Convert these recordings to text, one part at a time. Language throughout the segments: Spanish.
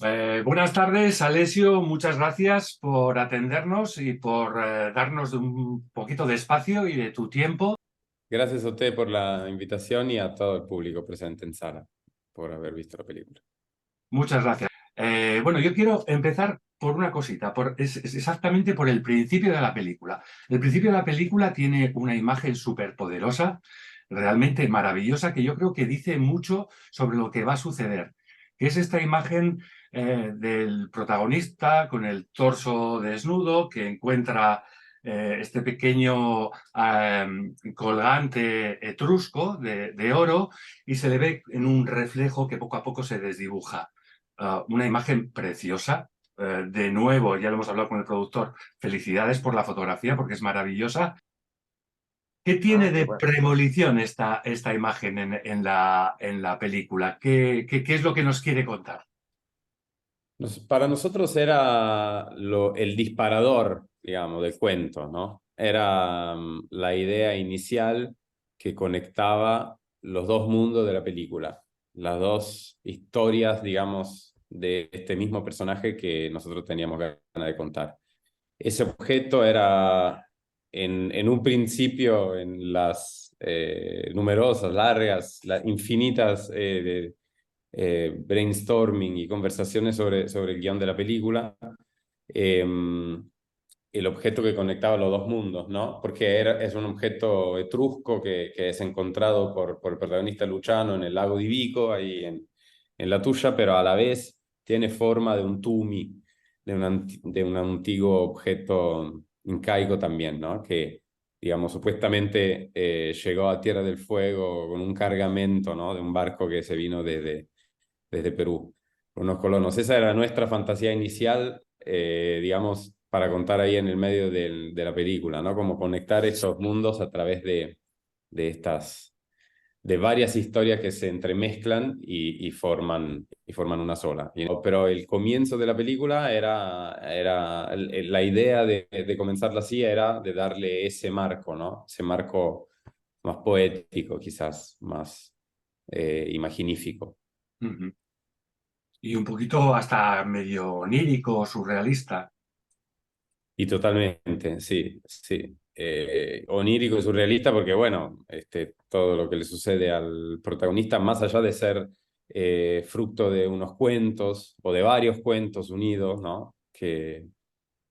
Buenas tardes, Alessio. Muchas gracias por atendernos y por darnos un poquito de espacio y de tu tiempo. Gracias a usted por la invitación y a todo el público presente en sala por haber visto la película. Muchas gracias. Bueno, yo quiero empezar por una cosita, es exactamente por el principio de la película. El principio de la película tiene una imagen súper poderosa, realmente maravillosa, que yo creo que dice mucho sobre lo que va a suceder, que es esta imagen del protagonista con el torso desnudo que encuentra este pequeño colgante etrusco de oro y se le ve en un reflejo que poco a poco se desdibuja. Una imagen preciosa. De nuevo, ya lo hemos hablado con el productor, felicidades por la fotografía porque es maravillosa. ¿Qué tiene Ah, qué de bueno. premonición esta imagen en la película? ¿Qué es lo que nos quiere contar? Para nosotros era el disparador, digamos, del cuento, ¿no? Era la idea inicial que conectaba los dos mundos de la película, las dos historias, digamos, de este mismo personaje que nosotros teníamos ganas de contar. Ese objeto era en un principio en las numerosas, largas, las infinitas brainstorming y conversaciones sobre el guión de la película, eh, el objeto que conectaba los dos mundos, ¿no? Porque es un objeto etrusco que es encontrado por el protagonista Luciano en el lago di Vico, ahí en la tuya, pero a la vez tiene forma de un tumi, de un antiguo objeto incaico también, ¿no? Que, digamos, supuestamente llegó a Tierra del Fuego con un cargamento, ¿no? De un barco que se vino desde Perú, unos colonos. Esa era nuestra fantasía inicial, digamos, para contar ahí en el medio de la película, ¿no? Como conectar esos mundos a través de estas, de varias historias que se entremezclan y forman una sola. Pero el comienzo de la película la idea de comenzarla así era de darle ese marco, ¿no? Ese marco más poético, quizás, más imaginífico. Ujú. Y un poquito hasta medio onírico, surrealista. Y totalmente, sí, sí. Onírico y surrealista porque, bueno, todo lo que le sucede al protagonista, más allá de ser fruto de unos cuentos o de varios cuentos unidos, ¿no? Que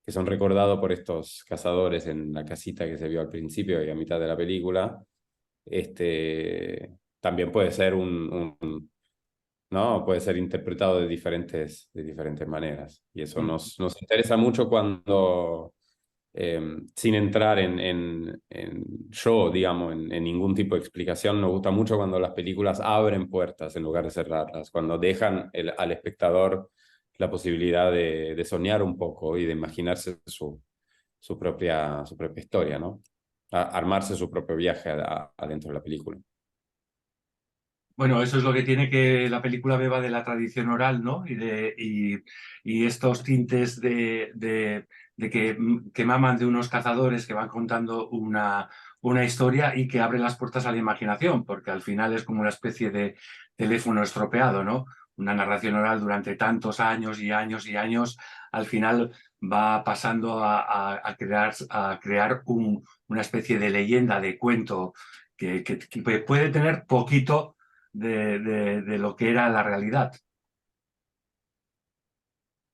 son recordados por estos cazadores en la casita que se vio al principio y a mitad de la película, también puede ser ¿no? Puede ser interpretado de diferentes maneras. Y eso Ujú. nos interesa mucho cuando sin entrar en show, digamos, en ningún tipo de explicación. Nos gusta mucho cuando las películas abren puertas en lugar de cerrarlas, cuando dejan al espectador la posibilidad de soñar un poco y de imaginarse su propia historia, ¿no? Armarse su propio viaje adentro de la película. Bueno, eso es lo que tiene que la película beba de la tradición oral, ¿no? Y estos tintes que maman de unos cazadores que van contando una historia y que abren las puertas a la imaginación, porque al final es como una especie de teléfono estropeado, ¿no? Una narración oral durante tantos años y años y años, al final va pasando a crear una especie de leyenda, de cuento, que puede tener poquito de lo que era la realidad.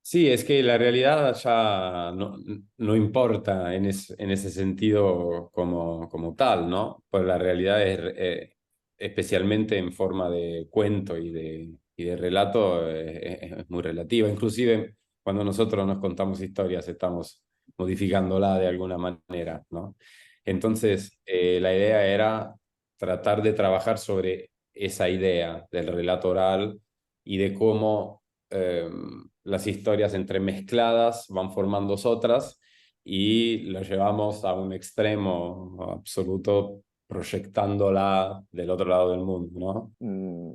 Sí, es que la realidad ya no importa en ese sentido como tal, ¿no? Pues la realidad es, especialmente en forma de cuento y de relato, es muy relativa. Inclusive cuando nosotros nos contamos historias estamos modificándola de alguna manera, ¿no? Entonces, la idea era tratar de trabajar sobre esa idea del relato oral y de cómo las historias entremezcladas van formando otras y lo llevamos a un extremo absoluto proyectándola del otro lado del mundo, ¿no? Mm,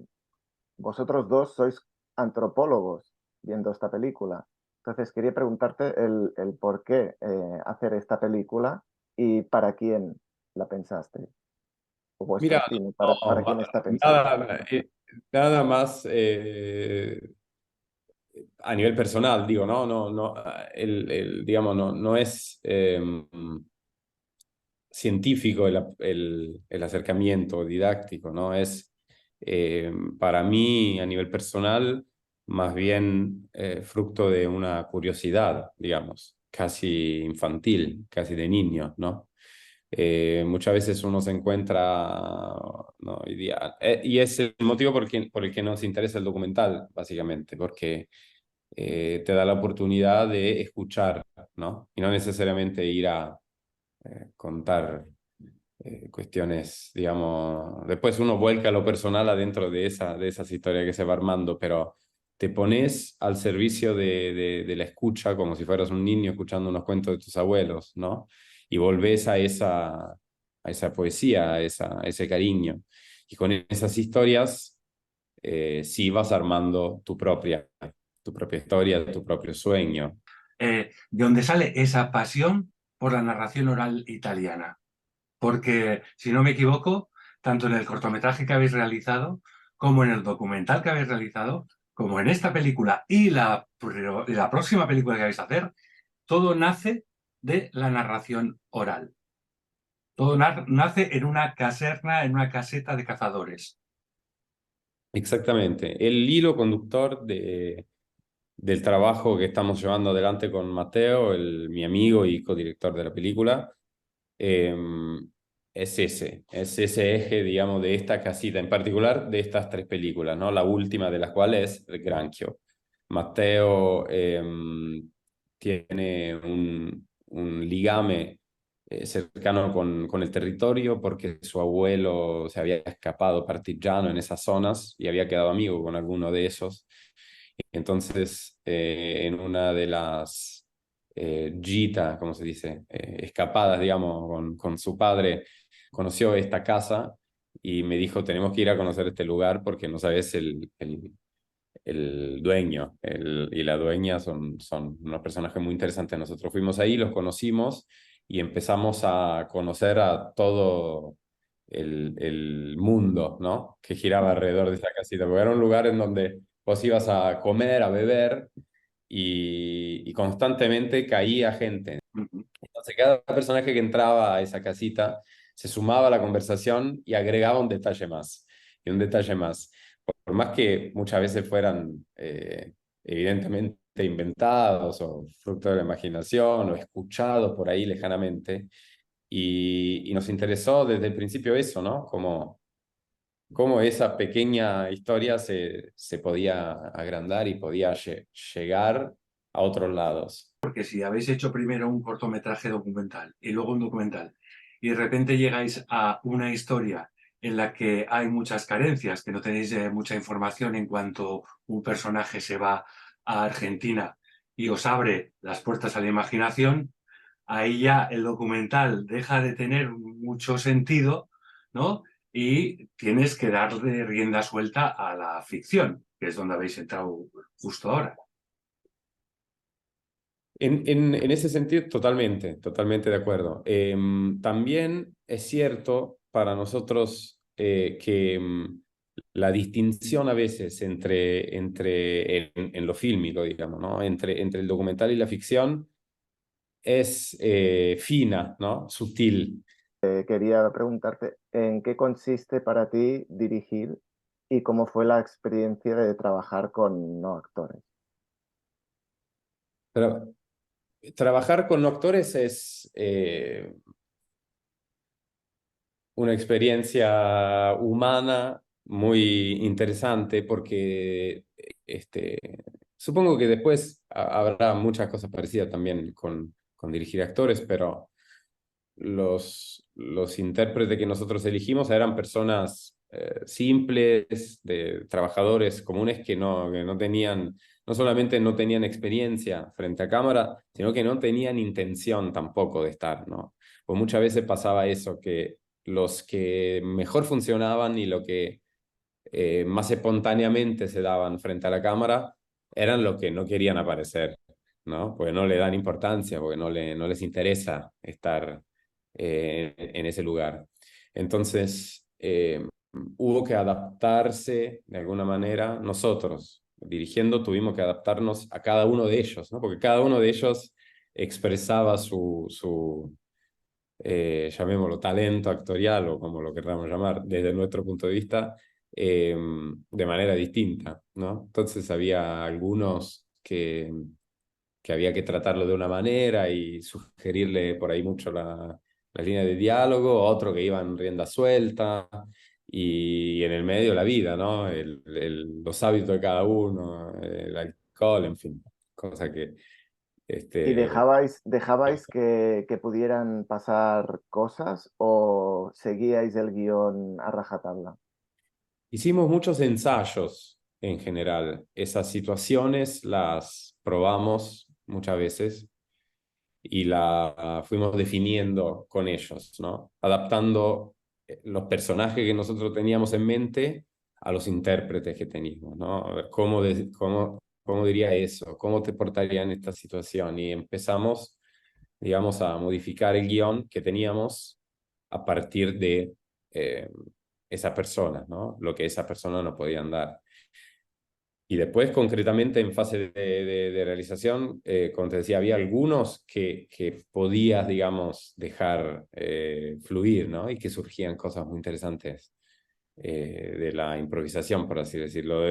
Vosotros dos sois antropólogos viendo esta película. Entonces quería preguntarte el por qué hacer esta película y para quién la pensaste. O vuestro Mira, cine, no, para quién está pensado. nada, nada más, a nivel personal, digo, no, digamos, no es científico el acercamiento didáctico, ¿no? Es, para mí, a nivel personal, más bien fruto de una curiosidad, digamos, casi infantil, casi de niño, ¿no? Muchas veces uno se encuentra, ¿no? Y es el motivo por el que nos interesa el documental, básicamente, porque te da la oportunidad de escuchar, ¿no? Y no necesariamente ir a contar cuestiones, digamos, después uno vuelca lo personal adentro de esas historias que se va armando, pero te pones al servicio de la escucha como si fueras un niño escuchando unos cuentos de tus abuelos, ¿no? Y volvés a esa poesía, a ese cariño. Y con esas historias, sí vas armando tu propia historia, tu propio sueño. De donde sale esa pasión por la narración oral italiana. Porque, si no me equivoco, tanto en el cortometraje que habéis realizado, como en el documental que habéis realizado, como en esta película y la próxima película que vais a hacer, todo nace de la narración oral. Todo nace en una caserna, en una caseta de cazadores. Exactamente. El hilo conductor del trabajo que estamos llevando adelante con Mateo, mi amigo y codirector de la película, eh, es ese eje, digamos, de esta casita, en particular de estas tres películas, ¿no? La última de las cuales es El Granchio. Mateo tiene un ligame cercano con el territorio porque su abuelo se había escapado partigiano en esas zonas y había quedado amigo con alguno de esos. Entonces, en una de las gita, ¿cómo se dice? Escapadas, digamos, con su padre, conoció esta casa y me dijo, tenemos que ir a conocer este lugar porque no sabes el dueño y la dueña son unos personajes muy interesantes. Nosotros fuimos ahí, los conocimos y empezamos a conocer a todo el mundo, ¿no? Que giraba alrededor de esa casita, porque era un lugar en donde vos ibas a comer, a beber y constantemente caía gente. Entonces cada personaje que entraba a esa casita se sumaba a la conversación y agregaba un detalle más y un detalle más. Por más que muchas veces fueran evidentemente inventados o fruto de la imaginación o escuchados por ahí lejanamente. Y nos interesó desde el principio eso, ¿no? Cómo esa pequeña historia se podía agrandar y podía llegar a otros lados. Porque si habéis hecho primero un cortometraje documental y luego un documental y de repente llegáis a una historia en la que hay muchas carencias, que no tenéis mucha información en cuanto un personaje se va a Argentina y os abre las puertas a la imaginación, ahí ya el documental deja de tener mucho sentido, ¿no? Y tienes que darle rienda suelta a la ficción, que es donde habéis entrado justo ahora. En ese sentido, totalmente de acuerdo. También es cierto para nosotros que la distinción a veces en lo fílmico, digamos, ¿no? Entre el documental y la ficción es fina, ¿no? Sutil. Quería preguntarte en qué consiste para ti dirigir y cómo fue la experiencia de trabajar con no actores. Pero trabajar con actores es una experiencia humana muy interesante porque supongo que después habrá muchas cosas parecidas también con dirigir actores, pero los intérpretes que nosotros elegimos eran personas simples, de trabajadores comunes que no tenían, no solamente no tenían experiencia frente a cámara, sino que no tenían intención tampoco de estar, ¿no? Pues muchas veces pasaba eso, que los que mejor funcionaban y lo que más espontáneamente se daban frente a la cámara eran los que no querían aparecer, ¿no? Porque no le dan importancia, porque no les interesa estar en ese lugar. Entonces, hubo que adaptarse de alguna manera nosotros, dirigiendo, tuvimos que adaptarnos a cada uno de ellos, ¿no? Porque cada uno de ellos expresaba su llamémoslo talento actorial o como lo queramos llamar, desde nuestro punto de vista, de manera distinta, ¿no? Entonces había algunos que había que tratarlo de una manera y sugerirle por ahí mucho la línea de diálogo, otro que iba en rienda suelta, y en el medio la vida, ¿no? Los hábitos de cada uno, el alcohol, en fin, cosa que... ¿Y Este, dejabais que pudieran pasar cosas o seguíais el guión a rajatabla? hicimos muchos ensayos en general. Esas situaciones las probamos muchas veces y la fuimos definiendo con ellos, ¿no? Adaptando los personajes que nosotros teníamos en mente a los intérpretes que teníamos, ¿no? A ver, cómo diría eso? ¿Cómo te portaría en esta situación? Y empezamos, digamos, a modificar el guión que teníamos a partir de esa persona, ¿no? Lo que esa persona nos podía dar. Y después, concretamente, en fase de realización, como te decía, había algunos que podías, digamos, dejar fluir, ¿no? Y que surgían cosas muy interesantes de la improvisación, por así decirlo.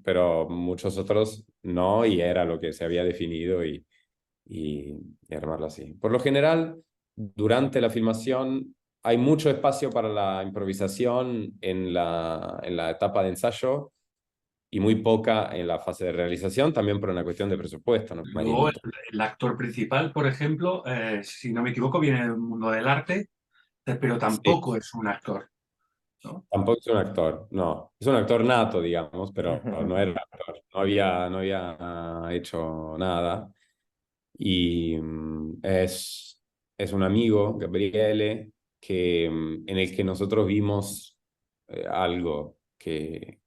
Pero muchos otros no, y era lo que se había definido y armarlo así. Por lo general, durante la filmación hay mucho espacio para la improvisación en la etapa de ensayo y muy poca en la fase de realización, también por una cuestión de presupuesto, ¿no? María Luego, Anita. el actor principal, por ejemplo, si no me equivoco, viene del mundo del arte, pero Sí, tampoco es un actor, ¿no? tampoco es un actor, no. Es un actor nato, digamos, pero no era actor. No había hecho nada. Y es un amigo, Gabriele, en el que nosotros vimos algo que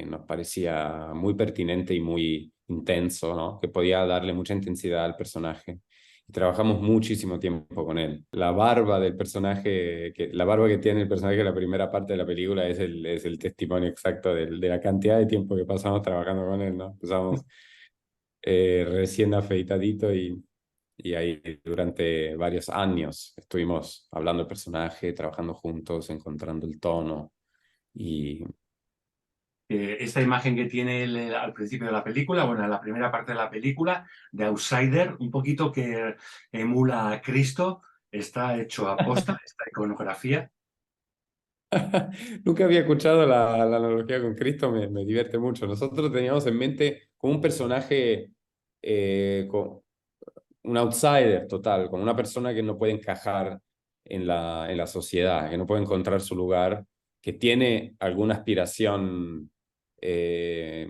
nos parecía muy pertinente y muy intenso, ¿no? Que podía darle mucha intensidad al personaje. Y trabajamos muchísimo tiempo con él. La barba que tiene el personaje en la primera parte de la película es el testimonio exacto de la cantidad de tiempo que pasamos trabajando con él, ¿no? Empezamos recién afeitadito y ahí durante varios años estuvimos hablando del personaje, trabajando juntos, encontrando el tono y Esta imagen que tiene él al principio de la película, bueno, en la primera parte de la película, de Outsider, un poquito que emula a Cristo, está hecho a posta, esta iconografía. nunca había escuchado la analogía con Cristo, me divierte mucho. Nosotros teníamos en mente como un personaje, un outsider total, como una persona que no puede encajar en la sociedad, que no puede encontrar su lugar, que tiene alguna aspiración eh,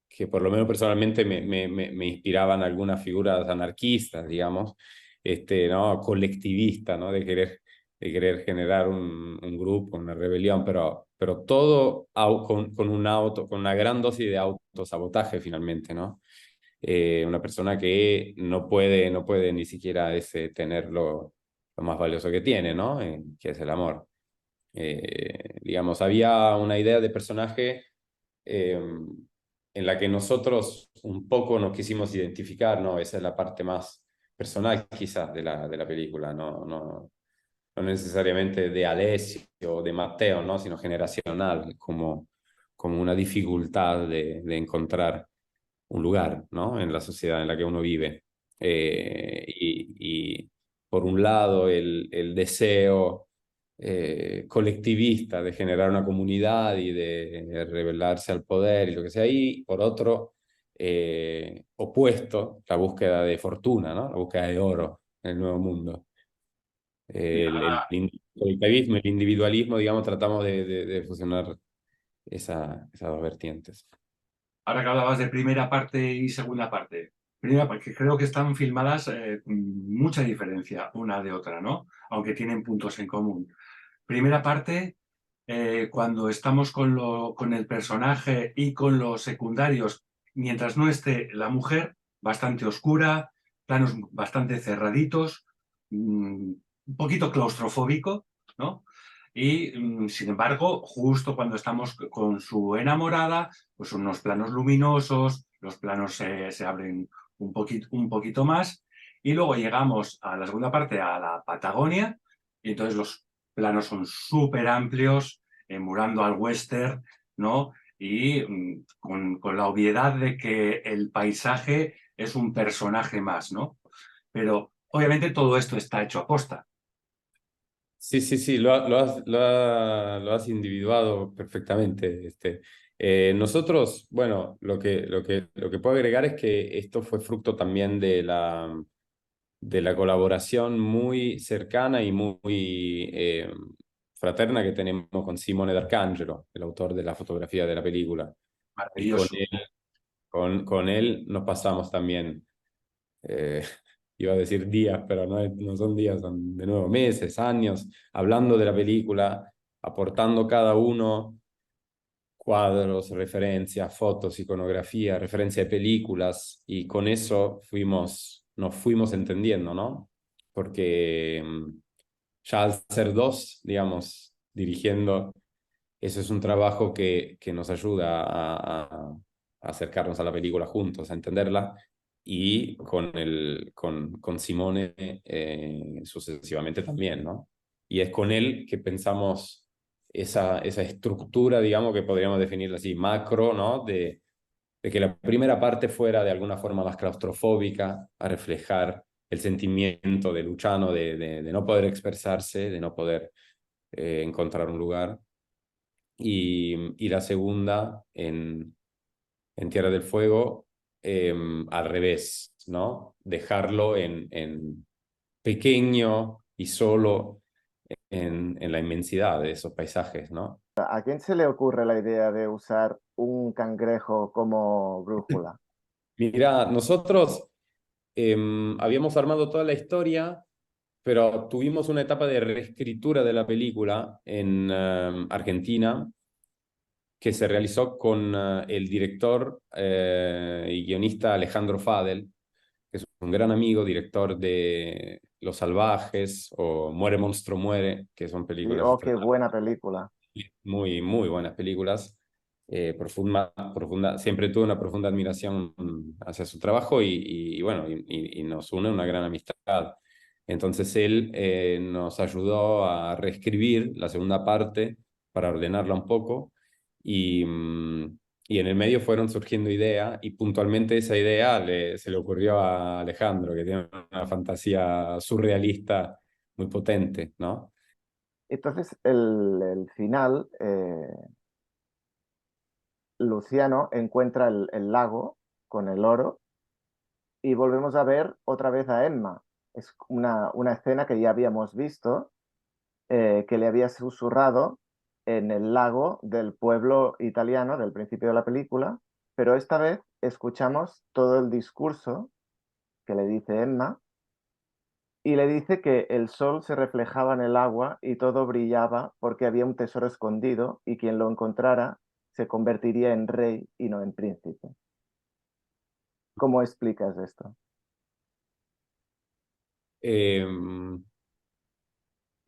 que por lo menos personalmente me inspiraban algunas figuras anarquistas, digamos, ¿no? Colectivistas, ¿no? De querer generar un grupo, una rebelión, pero todo con una gran dosis de autosabotaje finalmente, ¿no? Una persona que no puede ni siquiera tener lo más valioso que tiene, ¿no? Que es el amor. Digamos, había una idea de personaje eh, en la que nosotros un poco nos quisimos identificar, ¿no? Esa es la parte más personal quizás de la película, no necesariamente de Alessio o de Matteo, ¿no? Sino generacional, como una dificultad de encontrar un lugar, ¿no? En la sociedad en la que uno vive. Y por un lado, el deseo colectivista de generar una comunidad y de rebelarse al poder y lo que sea, y por otro, opuesto, la búsqueda de fortuna, ¿no? La búsqueda de oro en el nuevo mundo. Y El individualismo, digamos, tratamos de fusionar esas dos vertientes. ahora que hablabas de primera parte y segunda parte, primera porque creo que están filmadas con mucha diferencia una de otra, ¿no? Aunque tienen puntos en común. Primera parte, cuando estamos con el personaje y con los secundarios, mientras no esté la mujer, bastante oscura, planos bastante cerraditos, un poquito claustrofóbico, ¿no? Y, sin embargo, justo cuando estamos con su enamorada, pues unos planos luminosos, los planos se abren un poquito más, y luego llegamos a la segunda parte, a la Patagonia, y entonces los planos son súper amplios, emulando al western, ¿no? Y con la obviedad de que el paisaje es un personaje más, ¿no? Pero obviamente todo esto está hecho a posta. Sí, sí, sí, lo has individuado perfectamente. Nosotros, bueno, lo que puedo agregar es que esto fue fruto también de la colaboración muy cercana y muy fraterna que tenemos con Simone D'Arcangelo, el autor de la fotografía de la película. Y Maravilloso. con él nos pasamos también, eh, iba a decir días, pero no son días, son de nuevo meses, años, hablando de la película, aportando cada uno cuadros, referencias, fotos, iconografía, referencia de películas, y con eso nos fuimos entendiendo, ¿no? Porque ya al ser dos, digamos, dirigiendo, eso es un trabajo que nos ayuda a acercarnos a la película juntos, a entenderla, y con Simone sucesivamente también, ¿no? Y es con él que pensamos esa estructura, digamos, que podríamos definirla así, macro, ¿no? De que la primera parte fuera de alguna forma más claustrofóbica, a reflejar el sentimiento de Luciano de no poder expresarse, de no poder encontrar un lugar. Y la segunda en Tierra del Fuego, al revés, ¿no? Dejarlo en pequeño y solo en la inmensidad de esos paisajes, ¿no? ¿A quién se le ocurre la idea de usar un cangrejo como brújula? Mira, nosotros habíamos armado toda la historia, pero tuvimos una etapa de reescritura de la película en Argentina que se realizó con el director y guionista Alejandro Fadel, que es un gran amigo, director de Los Salvajes o Muere Monstruo Muere, que son Y, películas oh, qué buena película. muy, muy buenas películas. Siempre tuve una profunda admiración hacia su trabajo y bueno, y nos une una gran amistad. Entonces él nos ayudó a reescribir la segunda parte para ordenarla un poco y en el medio fueron surgiendo ideas y puntualmente esa idea se le ocurrió a Alejandro, que tiene una fantasía surrealista muy potente, ¿no? Entonces, el final, Luciano encuentra el lago con el oro y volvemos a ver otra vez a Emma. Es una escena que ya habíamos visto, que le había susurrado en el lago del pueblo italiano del principio de la película, pero esta vez escuchamos todo el discurso que le dice Emma y le dice que el sol se reflejaba en el agua y todo brillaba porque había un tesoro escondido y quien lo encontrara se convertiría en rey y no en príncipe. ¿Cómo explicas esto? Eh,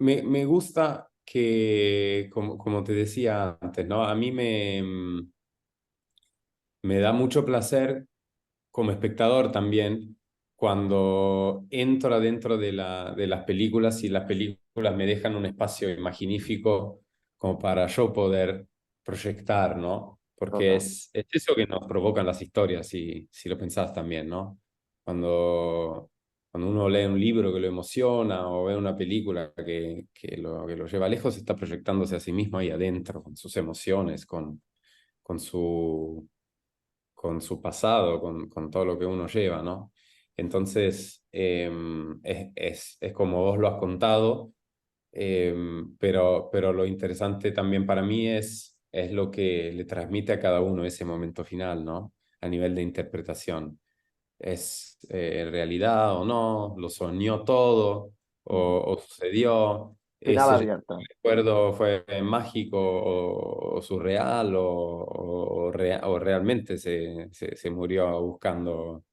me gusta que, como te decía antes, ¿no? A mí me da mucho placer como espectador también cuando entro adentro de las películas y las películas me dejan un espacio imaginífico como para yo poder proyectar, ¿no? Porque Total. es eso que nos provocan las historias, si lo pensás también, ¿no? Cuando, cuando uno lee un libro que lo emociona o ve una película que lo lleva lejos, está proyectándose a sí mismo ahí adentro, con sus emociones, con con su pasado, con todo lo que uno lleva, ¿no? Entonces, es como vos lo has contado, pero lo interesante también para mí es lo que le transmite a cada uno ese momento final, ¿no? A nivel de interpretación. ¿Es realidad o no? ¿Lo soñó todo Ujú. o sucedió? Final ¿Ese abierto. recuerdo fue mágico o surreal o realmente se murió buscando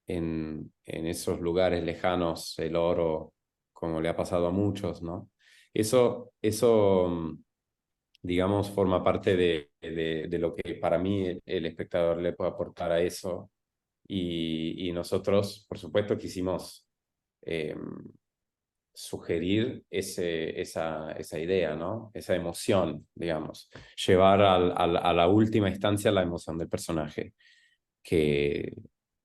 en esos lugares lejanos el oro, como le ha pasado a muchos, ¿no? Eso, digamos, forma parte de lo que para mí el espectador le puede aportar a eso. Y nosotros, por supuesto, quisimos eh, sugerir esa idea, ¿no? Esa emoción, digamos. Llevar a la última instancia la emoción del personaje, que,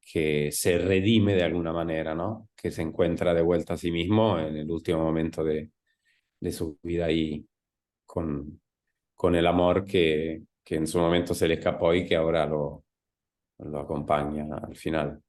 que se redime de alguna manera, ¿no? Que se encuentra de vuelta a sí mismo en el último momento de su vida y con el amor que en su momento se le escapó y que ahora lo acompaña al final.